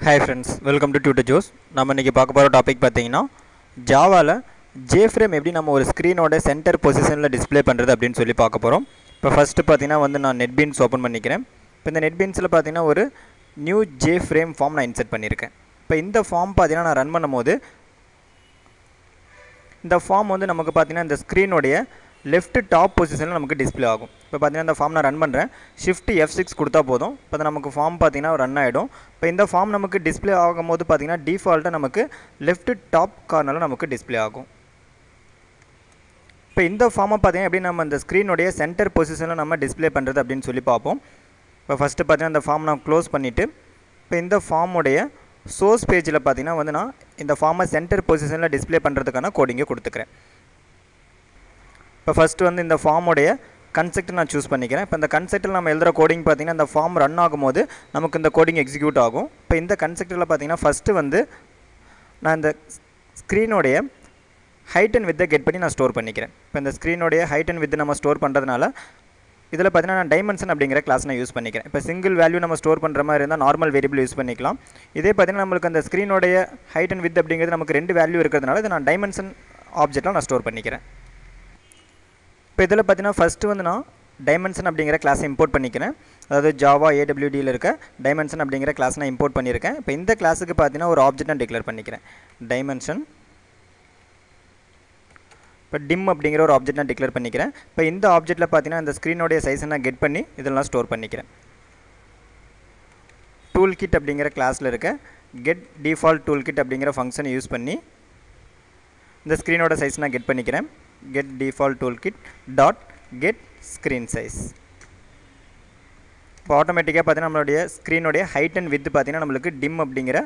Hi friends, welcome to Tutor Joes. நம்ம இன்னைக்கு பார்க்க போற டாபிக் பார்த்தீங்கன்னா ஜாவால JFrame எப்படி நம்ம ஒரு ஸ்கிரீனோட சென்டர் பொசிஷன்ல டிஸ்ப்ளே பண்றது அப்படினு சொல்லி பார்க்க போறோம். இப்போ ஃபர்ஸ்ட் பார்த்தீங்கன்னா நான் NetBeans ஓபன் பண்ணிக்கிறேன். இப்போ இந்த NetBeansல பார்த்தீங்கன்னா ஒரு நியூ JFrame ஃபார்ம் நான் இன்சர்ட் பண்ணியிருக்கேன். இப்போ இந்த ஃபார்ம் பார்த்தீங்கன்னா நான் ரன் பண்ணும்போது இந்த ஃபார்ம் வந்து நமக்கு பார்த்தீங்கன்னா இந்த ஸ்கிரீனோட லெஃப்ட் டாப் பொசிஷனில் நமக்கு டிஸ்ப்ளே ஆகும். இப்போ பார்த்தீங்கன்னா இந்த ஃபார்ம் நான் ரன் பண்ணுறேன். ஷிஃப்ட் F6 கொடுத்தா போதும். இப்போ நமக்கு ஃபார்ம் பார்த்தீங்கன்னா ரன் ஆகிடும். இப்போ இந்த ஃபார்ம் நமக்கு டிஸ்ப்ளே ஆகும்போது பார்த்தீங்கன்னா டிஃபால்ட்டாக நமக்கு லெஃப்ட் டாப் கார்னரில் நமக்கு டிஸ்ப்ளே ஆகும். இப்போ இந்த ஃபார்மை பார்த்தீங்கன்னா எப்படி நம்ம இந்த ஸ்க்ரீனுடைய சென்டர் பொசிஷனில் நம்ம டிஸ்ப்ளே பண்ணுறது அப்படின்னு சொல்லி பார்ப்போம். இப்போ ஃபஸ்ட்டு பார்த்தீங்கன்னா இந்த ஃபார்ம் நான் க்ளோஸ் பண்ணிவிட்டு இப்போ இந்த ஃபார்முடைய சோர்ஸ் பேஜில் பார்த்தீங்கன்னா நான் இந்த ஃபார்மை சென்டர் பொசிஷனில் டிஸ்ப்ளே பண்ணுறதுக்கான கோடிங்கை கொடுத்துக்கிறேன். இப்போ ஃபஸ்ட்டு வந்து இந்த ஃபார்முடைய கன்செப்ட் நான் சூஸ் பண்ணிக்கிறேன். இப்போ இந்த கன்செப்ட்டில் நம்ம எழுதுகிற கோடிங் பார்த்தீங்கன்னா இந்த ஃபார்ம் ரன் ஆகும்போது நமக்கு இந்த கோடிங் எக்ஸிக்யூட் ஆகும். இப்போ இந்த கன்செப்ட்டில் பார்த்தீங்கன்னா ஃபஸ்ட்டு வந்து நான் இந்த ஸ்க்ரீனோடைய ஹைட் அண்ட் வித்தை கெட் பண்ணி நான் ஸ்டோர் பண்ணிக்கிறேன். இப்போ இந்த ஸ்க்ரீனோடைய ஹைட் அண்ட் வித்து நம்ம ஸ்டோர் பண்ணுறதுனால இதில் பார்த்தீங்கன்னா நான் டைமென்ஷன் அப்படிங்கிற கிளாஸ் நான் யூஸ் பண்ணிக்கிறேன். இப்போ சிங்கிள் வேல்யூ நம்ம ஸ்டோர் பண்ணுற மாதிரி இருந்தால் நார்மல் வேரியபிள் யூஸ் பண்ணிக்கலாம். இதே பார்த்தீங்கன்னா நம்மளுக்கு அந்த ஸ்க்ரீனோடைய ஹைட் அண்ட் வித் அப்படிங்கிறது நமக்கு ரெண்டு வேல்யூ இருக்கிறதுனால இதை நான் டைமென்ஷன் ஆப்ஜெக்ட்டில் நான் ஸ்டோர் பண்ணிக்கிறேன். இப்போ இதில் பார்த்தீங்கன்னா ஃபஸ்ட்டு வந்து நான் டைமென்ஷன் அப்படிங்கிற கிளாஸை இம்போர்ட் பண்ணிக்கிறேன். அதாவது ஜாவா AWDயில் இருக்க டைமென்ஷன் அப்படிங்கிற கிளாஸ் நான் இம்போர்ட் பண்ணியிருக்கேன். இப்போ இந்த கிளாஸுக்கு பார்த்தீங்கன்னா ஒரு ஆப்ஜெக்ட் நான் டிக்ளேர் பண்ணிக்கிறேன். டைமென்ஷன் இப்போ டிம் அப்படிங்கிற ஒரு ஆப்ஜெக்ட் நான் டிக்ளேர் பண்ணிக்கிறேன். இப்போ இந்த ஆப்ஜெக்ட்டில் பார்த்தீங்கன்னா இந்த ஸ்க்ரீனோடைய சைஸை நான் கெட் பண்ணி இதெல்லாம் ஸ்டோர் பண்ணிக்கிறேன். டூல் கிட் அப்படிங்கிற கிளாஸில் இருக்க கெட் டிஃபால்ட் டூல் கிட் அப்படிங்கிற ஃபங்க்ஷனை யூஸ் பண்ணி இந்த ஸ்க்ரீனோட சைஸ் நான் கெட் பண்ணிக்கிறேன். get default toolkit dot get screen size. இப்போ ஆட்டோமேட்டிக்காக பார்த்தீங்கன்னா நம்மளுடைய ஸ்க்ரீனுடைய ஹைட் அண்ட் வித் பார்த்தீங்கன்னா நம்மளுக்கு டிம் அப்படிங்கிற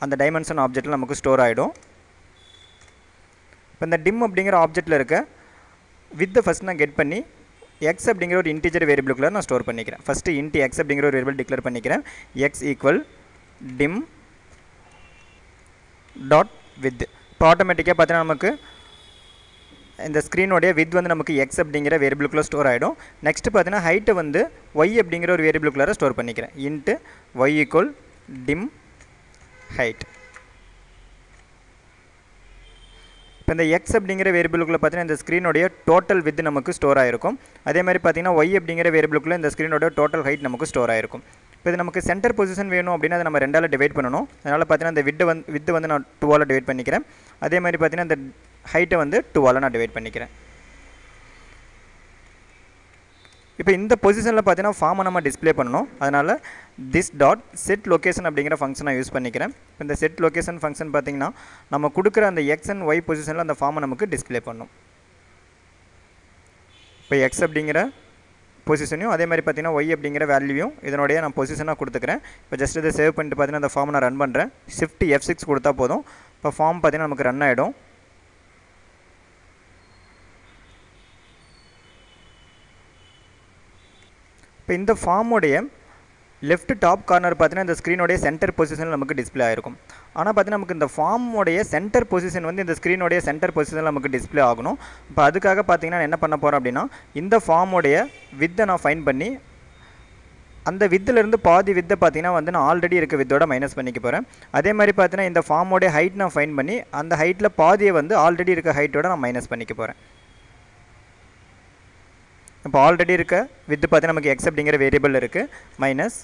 அந்த டைமென்ஷன் ஆப்ஜெக்ட்டில் நமக்கு ஸ்டோர் ஆகிடும். இப்போ இந்த டிம் அப்படிங்கிற ஆப்ஜெக்ட்டில் இருக்க வித்தை ஃபஸ்ட் நான் கெட் பண்ணி எக்ஸ் அப்படிங்கிற ஒரு இன்டிஜர் வேரியபிளுக்குள்ள நான் ஸ்டோர் பண்ணிக்கிறேன். ஃபஸ்ட்டு இன்ட் எக்ஸ் அப்படிங்கிற ஒரு வேரியபிள் டிக்ளேர் பண்ணிக்கிறேன். X equal dim dot width. இப்போ ஆட்டோமேட்டிக்காக பார்த்தீங்கன்னா நமக்கு இந்த ஸ்க்ரீனோடைய வித் வந்து நமக்கு எக்ஸ் அப்படிங்கிற வேரியபிளுக்குள்ளே ஸ்டோர் ஆகிடும். நெக்ஸ்ட்டு பார்த்தீங்கன்னா ஹைட்டை வந்து ஒய் அப்படிங்கிற ஒரு வேரியபிளுக்குள்ளே ஸ்டோர் பண்ணிக்கிறேன். Int y equal dim height. இப்போ இந்த எக்ஸ் அப்படிங்கிற வேரியபிளுக்குள்ளே பார்த்தீங்கன்னா இந்த ஸ்க்ரீனோடைய டோட்டல் வித் நமக்கு ஸ்டோர் ஆகிருக்கும். அதே மாதிரி பார்த்தீங்கன்னா ஒய் அப்படிங்கிற வேரியபிளுக்குள்ளே இந்த ஸ்க்ரீனோட டோட்டல் ஹைட் நமக்கு ஸ்டோர் ஆகிருக்கும். இப்போ இது நமக்கு சென்டர் பொசிஷன் வேணும் அப்படின்னா அதை நம்ம ரெண்டால் டிவைட் பண்ணணும். அதனால் பார்த்தீங்கன்னா இந்த வித்து வந்து நான் 2ஆல் டிவைட் பண்ணிக்கிறேன். அதே மாதிரி பார்த்தீங்கன்னா இந்த ஹைட்டை வந்து 2ஆல் நான் டிவைட் பண்ணிக்கிறேன். இப்போ இந்த பொசிஷனில் பார்த்தீங்கன்னா ஃபார்மை நம்ம டிஸ்ப்ளே பண்ணணும். அதனால் திஸ் டாட் செட் லொக்கேஷன் அப்படிங்கிற ஃபங்க்ஷனை யூஸ் பண்ணிக்கிறேன். இப்போ இந்த செட் லொக்கேஷன் ஃபங்க்ஷன் பார்த்தீங்கன்னா நம்ம கொடுக்குற அந்த எக்ஸ் அண்ட் ஒய் பொசிஷனில் அந்த ஃபார்மை நமக்கு டிஸ்ப்ளே பண்ணணும். இப்போ எக்ஸ் அப்படிங்கிற பொசிஷனையும் அதே மாதிரி பார்த்தீங்கன்னா ஒய் அப்படிங்கிற வேல்யூவையும் இதனுடைய நான் பொசிஷனாக கொடுத்துக்கிறேன். இப்போ ஜஸ்ட் இதை சேவ் பண்ணிட்டு பார்த்தீங்கன்னா அந்த ஃபார்மை நான் ரன் பண்ணுறேன். ஷிஃப்ட் F6 கொடுத்தா போதும். இப்போ ஃபார்ம் பார்த்தீங்கன்னா நமக்கு ரன் ஆகிடும். இப்போ இந்த ஃபார்முடைய லெஃப்ட் டாப் கார்னர் பார்த்தீங்கன்னா இந்த ஸ்க்ரீனோடைய சென்டர் பொசிஷனில் நமக்கு டிஸ்ப்ளே ஆகிருக்கும். ஆனால் பார்த்தீங்கன்னா நமக்கு இந்த ஃபார்முடைய சென்டர் பொசிஷன் வந்து இந்த ஸ்க்ரீனோடைய சென்டர் பொசிஷனில் நமக்கு டிஸ்ப்ளே ஆகணும். இப்போ அதுக்காக பார்த்தீங்கன்னா நான் என்ன பண்ண போகிறேன் அப்படின்னா இந்த ஃபார்முடைய வித்தை நான் ஃபைன் பண்ணி அந்த வித்திலேருந்து பாதி வித்தை பார்த்தீங்கன்னா வந்து நான் ஆல்ரெடி இருக்க வித்தோட மைனஸ் பண்ணிக்க போகிறேன். அதே மாதிரி பார்த்தீங்கன்னா இந்த ஃபார்முடைய ஹைட் நான் ஃபைன் பண்ணி அந்த ஹைட்டில் பாதியை வந்து ஆல்ரெடி இருக்க ஹைட்டோட நான் மைனஸ் பண்ணிக்க போகிறேன். இப்போ ஆல்ரெடி இருக்க வித்து பார்த்தீங்கன்னா நமக்கு எக்ஸ் அப்படிங்கிற வேரியபிள் இருக்குது மைனஸ்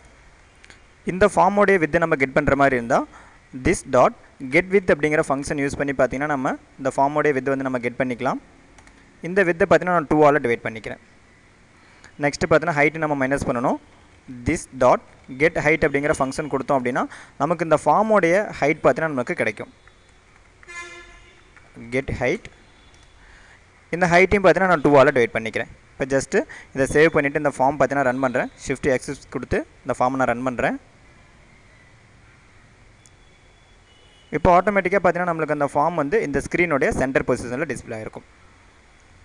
இந்த ஃபார்முடைய வித்தை நம்ம கெட் பண்ணுற மாதிரி இருந்தால் திஸ் டாட் கெட் வித் அப்படிங்கிற ஃபங்க்ஷன் யூஸ் பண்ணி பார்த்தீங்கன்னா நம்ம இந்த ஃபார்முடைய வித்தை வந்து நம்ம கெட் பண்ணிக்கலாம். இந்த வித்தை பார்த்தீங்கன்னா நான் 2ஆல் டிவைட் பண்ணிக்கிறேன். நெக்ஸ்ட்டு பார்த்தீங்கன்னா ஹைட்டு நம்ம மைனஸ் பண்ணணும். திஸ் டாட் கெட் ஹைட் அப்படிங்கிற ஃபங்க்ஷன் கொடுத்தோம் அப்படின்னா நமக்கு இந்த ஃபார்முடைய ஹைட் பார்த்தீங்கன்னா நமக்கு கிடைக்கும். கெட் ஹைட் இந்த ஹைட்டையும் பார்த்தீங்கன்னா நான் 2ஆல் டிவைட் பண்ணிக்கிறேன். இப்போ ஜஸ்ட்டு இதை சேவ் பண்ணிவிட்டு இந்த ஃபார்ம் பார்த்தீங்கன்னா ரன் பண்ணுறேன். ஷிஃப்ட் X கொடுத்து இந்த ஃபார்மை நான் ரன் பண்ணுறேன். இப்போ ஆட்டோமேட்டிக்காக பார்த்தீங்கன்னா நம்மளுக்கு அந்த ஃபார்ம் வந்து இந்த ஸ்க்ரீனோடைய சென்டர் பொசிஷனில் டிஸ்ப்ளே ஆகிருக்கும்.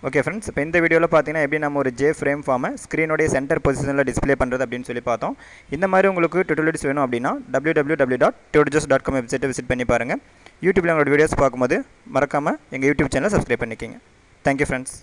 ஓகே ஃப்ரெண்ட்ஸ், இப்போ இந்த வீடியோவில் பார்த்தீங்கன்னா எப்படி நம்ம ஒரு JFrame ஃபார்மை ஸ்க்ரீனோடைய சென்டர் பொசிஷனில் டிஸ்ப்ளே பண்ணுறது அப்படின்னு சொல்லி பார்த்தோம். இந்த மாதிரி உங்களுக்கு டுட்டோரியல்ஸ் வேணும் அப்படின்னா www.tutorjoes.com வெப்சைட்டை விசிட் பண்ணி பாருங்கள். யூடியூப்பில் உங்களோட வீடியோஸ் பார்க்கும்போது மறக்காமல் எங்கள் யூடியூப் சேனலை சப்ஸ்கிரைப் பண்ணிக்கோங்க. Thank you friends.